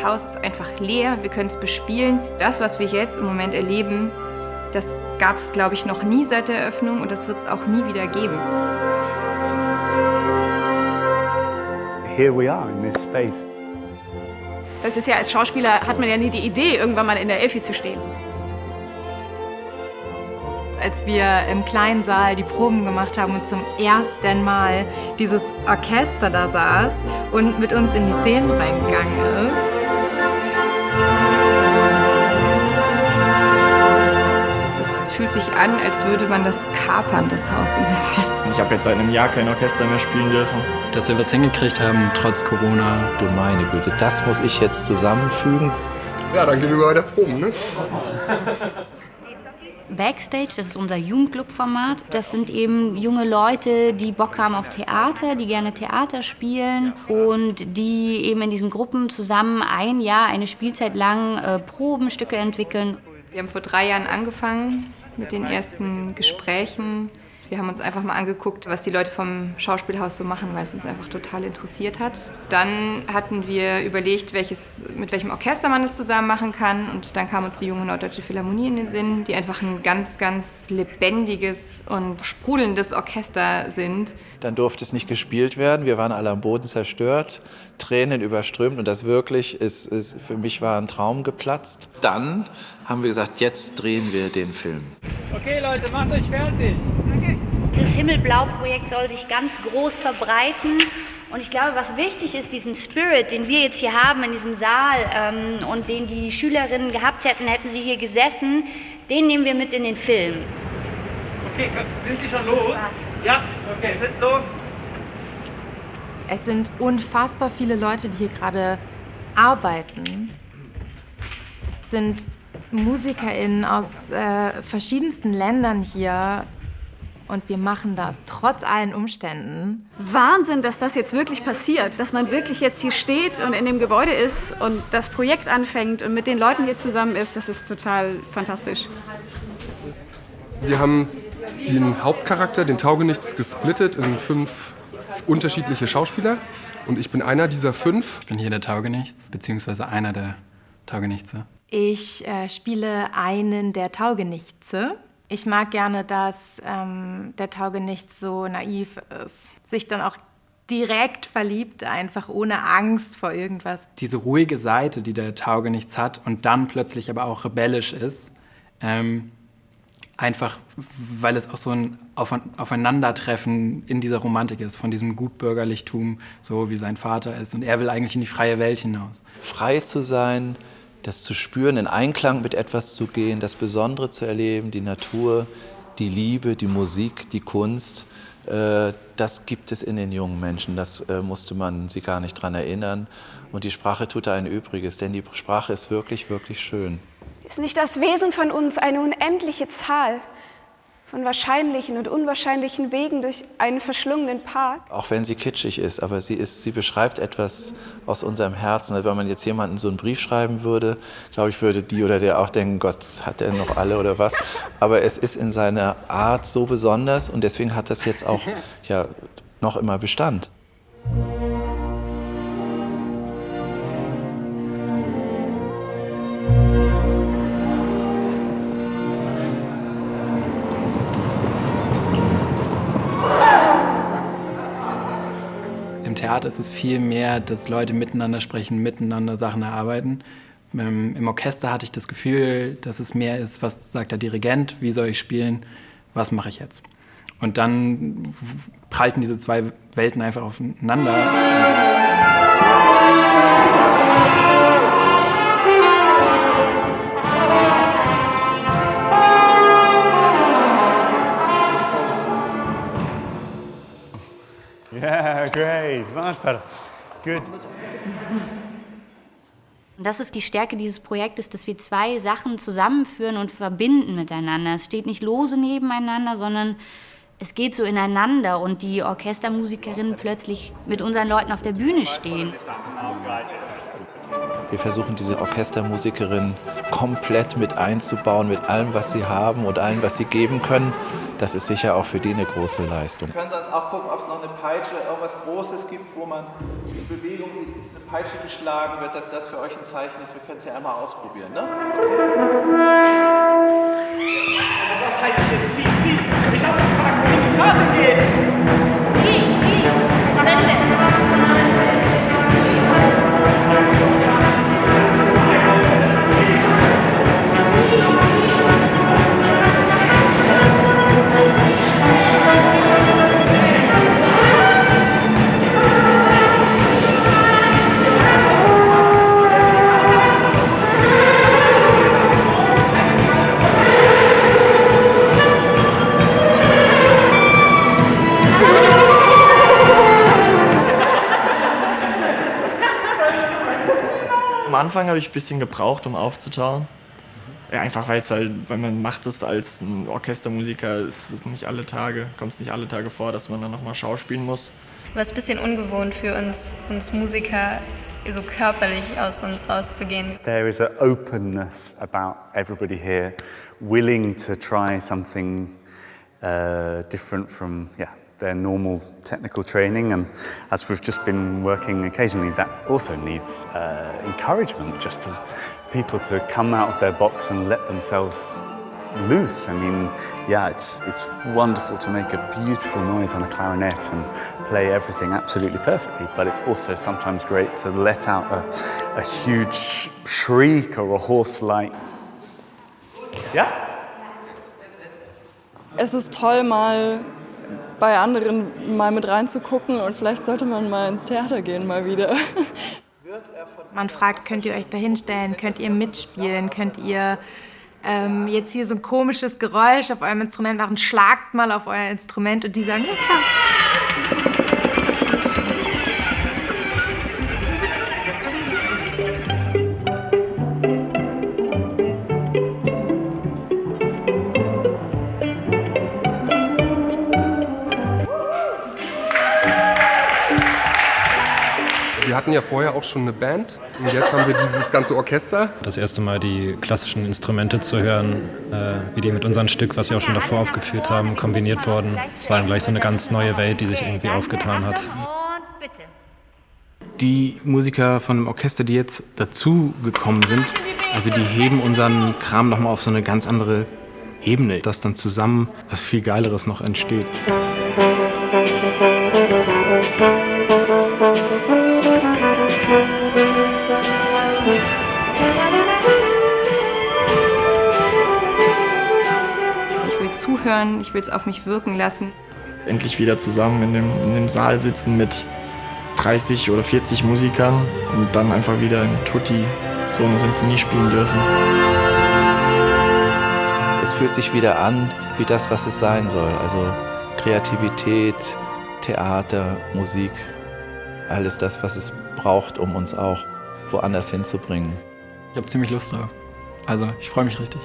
Haus ist einfach leer, wir können es bespielen. Das, was wir jetzt im Moment erleben, das gab es, glaube ich, noch nie seit der Eröffnung und das wird es auch nie wieder geben. Here we are in this space. Das ist ja, als Schauspieler hat man ja nie die Idee, irgendwann mal in der Elfi zu stehen. Als wir im kleinen Saal die Proben gemacht haben und zum ersten Mal dieses Orchester da saß und mit uns in die Szenen reingegangen ist. Das fühlt sich an, als würde man das kapern, das Haus ein bisschen. Ich habe jetzt seit einem Jahr kein Orchester mehr spielen dürfen. Dass wir was hingekriegt haben, trotz Corona. Du meine Güte, das muss ich jetzt zusammenfügen. Ja, dann gehen wir weiter proben, ne? Backstage, das ist unser Jugendclub-Format. Das sind eben junge Leute, die Bock haben auf Theater, die gerne Theater spielen und die eben in diesen Gruppen zusammen ein Jahr, eine Spielzeit lang Probenstücke entwickeln. Wir haben vor 3 Jahren angefangen mit den ersten Gesprächen. Wir haben uns einfach mal angeguckt, was die Leute vom Schauspielhaus so machen, weil es uns einfach total interessiert hat. Dann hatten wir überlegt, mit welchem Orchester man das zusammen machen kann. Und dann kam uns die Junge Norddeutsche Philharmonie in den Sinn, die einfach ein ganz, ganz lebendiges und sprudelndes Orchester sind. Dann durfte es nicht gespielt werden. Wir waren alle am Boden zerstört, Tränen überströmt. Und das wirklich ist für mich war ein Traum geplatzt. Dann haben wir gesagt, jetzt drehen wir den Film. Okay Leute, macht euch fertig. Okay. Das Himmelblau-Projekt soll sich ganz groß verbreiten. Und ich glaube, was wichtig ist, diesen Spirit, den wir jetzt hier haben in diesem Saal und den die Schülerinnen gehabt hätten sie hier gesessen, den nehmen wir mit in den Film. Okay, sind Sie schon los? Ja, okay, sind los. Es sind unfassbar viele Leute, die hier gerade arbeiten. Es sind MusikerInnen aus verschiedensten Ländern hier und wir machen das trotz allen Umständen. Wahnsinn, dass das jetzt wirklich passiert, dass man wirklich jetzt hier steht und in dem Gebäude ist und das Projekt anfängt und mit den Leuten hier zusammen ist, das ist total fantastisch. Wir haben den Hauptcharakter, den Taugenichts, gesplittet in 5 unterschiedliche Schauspieler. Und ich bin einer dieser 5. Ich bin hier der Taugenichts, beziehungsweise einer der Taugenichtse. Ich spiele einen der Taugenichtse. Ich mag gerne, dass der Taugenichts so naiv ist, sich dann auch direkt verliebt, einfach ohne Angst vor irgendwas. Diese ruhige Seite, die der Taugenichts hat und dann plötzlich aber auch rebellisch ist, einfach weil es auch so ein Aufeinandertreffen in dieser Romantik ist, von diesem Gutbürgerlichtum, so wie sein Vater ist. Und er will eigentlich in die freie Welt hinaus. Frei zu sein, das zu spüren, in Einklang mit etwas zu gehen, das Besondere zu erleben, die Natur, die Liebe, die Musik, die Kunst, das gibt es in den jungen Menschen. Das musste man sie gar nicht dran erinnern. Und die Sprache tut da ein Übriges, denn die Sprache ist wirklich, wirklich schön. Ist nicht das Wesen von uns eine unendliche Zahl von wahrscheinlichen und unwahrscheinlichen Wegen durch einen verschlungenen Park? Auch wenn sie kitschig ist, aber sie beschreibt etwas aus unserem Herzen. Also wenn man jetzt jemanden so einen Brief schreiben würde, glaube ich, würde die oder der auch denken, Gott, hat er noch alle oder was? Aber es ist in seiner Art so besonders und deswegen hat das jetzt auch ja, noch immer Bestand. Im Theater ist es viel mehr, dass Leute miteinander sprechen, miteinander Sachen erarbeiten. Im Orchester hatte ich das Gefühl, dass es mehr ist, was sagt der Dirigent, wie soll ich spielen, was mache ich jetzt? Und dann prallten diese 2 Welten einfach aufeinander. Yeah, great. Much better. Good. Und das ist die Stärke dieses Projektes, dass wir 2 Sachen zusammenführen und verbinden miteinander. Es steht nicht lose nebeneinander, sondern es geht so ineinander und die Orchestermusikerinnen plötzlich mit unseren Leuten auf der Bühne stehen. Wir versuchen, diese Orchestermusikerin komplett mit einzubauen, mit allem, was sie haben und allem, was sie geben können. Das ist sicher auch für die eine große Leistung. Wir können sonst auch gucken, ob es noch eine Peitsche, irgendwas Großes gibt, wo man die Bewegung diese Peitsche geschlagen wird, dass das für euch ein Zeichen ist, wir können es ja einmal ausprobieren, ne? Das heißt jetzt zieh. Ich habe gefragt, wo die Karte geht. Am Anfang habe ich ein bisschen gebraucht, um aufzutauen. Ja, einfach weil man macht es als ein Orchestermusiker, ist es nicht alle Tage, kommt es nicht alle Tage vor, dass man dann nochmal schauspielen muss. War es ein bisschen ungewohnt für uns Musiker, so körperlich aus uns rauszugehen. There is an openness about everybody here, willing to try something different from their normal technical training, and as we've just been working occasionally, that also needs encouragement, just to people to come out of their box and let themselves loose. I mean, it's wonderful to make a beautiful noise on a clarinet and play everything absolutely perfectly, but it's also sometimes great to let out a huge shriek or a hoarse light. Ja? Es ist toll, mal bei anderen mal mit reinzugucken, und vielleicht sollte man mal ins Theater gehen, mal wieder. Man fragt, könnt ihr euch da hinstellen, könnt ihr mitspielen, könnt ihr jetzt hier so ein komisches Geräusch auf eurem Instrument machen, schlagt mal auf euer Instrument, und die sagen, ja klar. Wir hatten ja vorher auch schon eine Band und jetzt haben wir dieses ganze Orchester. Das erste Mal die klassischen Instrumente zu hören, wie die mit unserem Stück, was wir auch schon davor aufgeführt haben, kombiniert wurden. Es war dann gleich so eine ganz neue Welt, die sich irgendwie aufgetan hat. Die Musiker von dem Orchester, die jetzt dazu gekommen sind, also die heben unseren Kram nochmal auf so eine ganz andere Ebene, dass dann zusammen was viel Geileres noch entsteht. Ich will zuhören, ich will es auf mich wirken lassen. Endlich wieder zusammen in dem Saal sitzen mit 30 oder 40 Musikern und dann einfach wieder in Tutti so eine Symphonie spielen dürfen. Es fühlt sich wieder an wie das, was es sein soll. Also Kreativität, Theater, Musik, alles das, was es braucht, um uns auch woanders hinzubringen. Ich habe ziemlich Lust drauf. Also ich freue mich richtig.